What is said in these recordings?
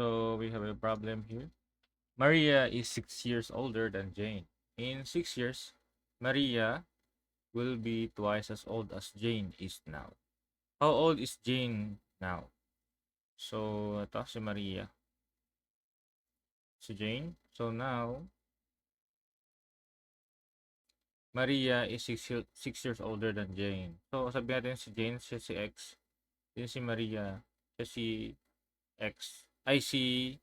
So we have a problem here. Maria is 6 years older than Jane. In 6 years, Maria will be twice as old as Jane is now. How old is Jane now? So ito si Maria. Si Jane. So now, Maria is 6 years older than Jane. So sabihin natin si Jane, siya si X. Then si Maria, siya si X. Ay si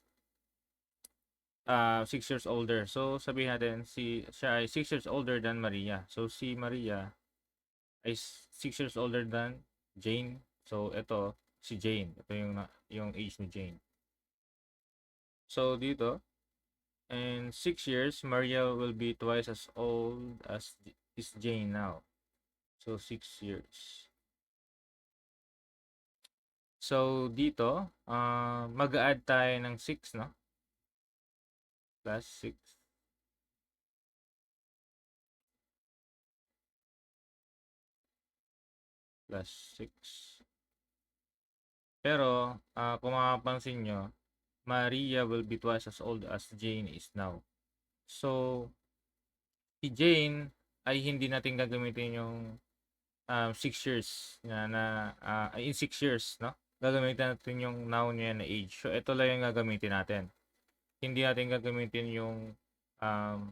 6 years older. So sabihin natin siya ay 6 years older than Maria. So si Maria ay 6 years older than Jane. So ito si Jane. Ito yung age ni Jane. So dito, in 6 years, Maria will be twice as old as is Jane now. So 6 years. So dito, mag-add tayo ng 6, no? Plus 6. Plus 6. Pero, kung mapapansin nyo, Maria will be twice as old as Jane is now. So, si Jane ay hindi natin gagamitin yung 6 years in 6 years, no? Gagamitin natin yung now niya na age. So, ito lang yung gagamitin natin. Hindi natin gagamitin yung um,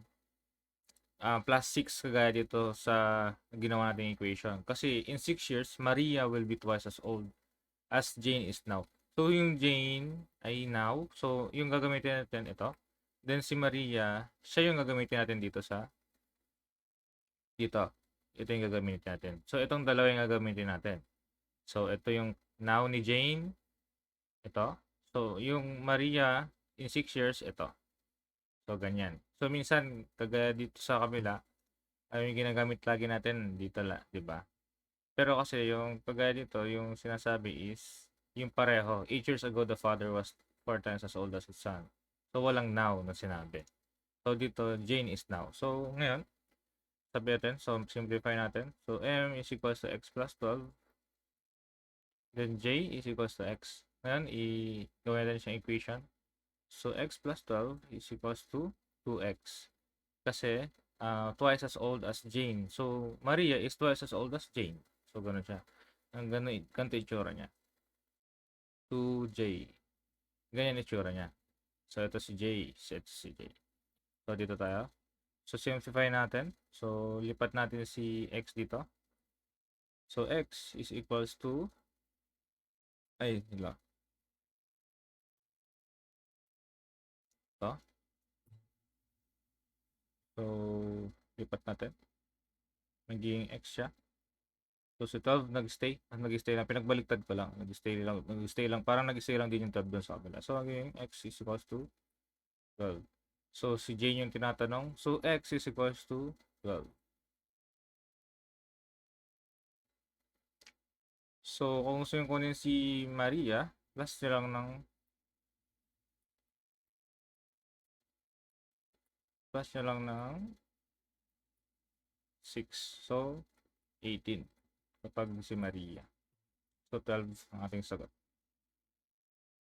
plus 6 kagaya dito sa ginawa nating equation. Kasi in 6 years, Maria will be twice as old as Jane is now. So, yung Jane ay now. So, yung gagamitin natin ito. Then, si Maria, siya yung gagamitin natin dito dito. Ito yung gagamitin natin. So, itong dalawa yung gagamitin natin. So, ito yung now ni Jane. Ito. So, yung Maria in 6 years, ito. So, ganyan. So, minsan, kagaya dito sa kabila, ay yung ginagamit lagi natin dito di ba? Pero kasi yung kagaya dito, yung sinasabi is yung pareho. 8 years ago, the father was 4 times as old as his son. So, walang now na sinabi. So, dito, Jane is now. So, ngayon, sabi natin, so, simplify natin. So, M is equals to X plus 12. Then, J is equals to X. Ngayon, gawin natin siyang equation. So, X plus 12 is equals to 2X. Kasi, twice as old as Jane. So, Maria is twice as old as Jane. So, ganun siya. Ang ganito itsura niya. 2J. Ganyan itsura niya. So, ito si J. Ito si J. So, dito tayo. So, simplify natin. So, lipat natin si X dito. So, X is equals to ito. So, lipat natin. Naging X siya. So, si 12 nag-stay lang. Pinagbaliktad ko lang. Nag-stay lang. Parang nag-stay lang din yung 12 doon sa kabila. So, naging X is equals to 12. So, si Jane yung tinatanong. So, X is equals to 12. So, kung gusto yung kunin si Maria, plus nyo lang ng 6. So, 18 kapag si Maria. So, 12 ang ating sagot.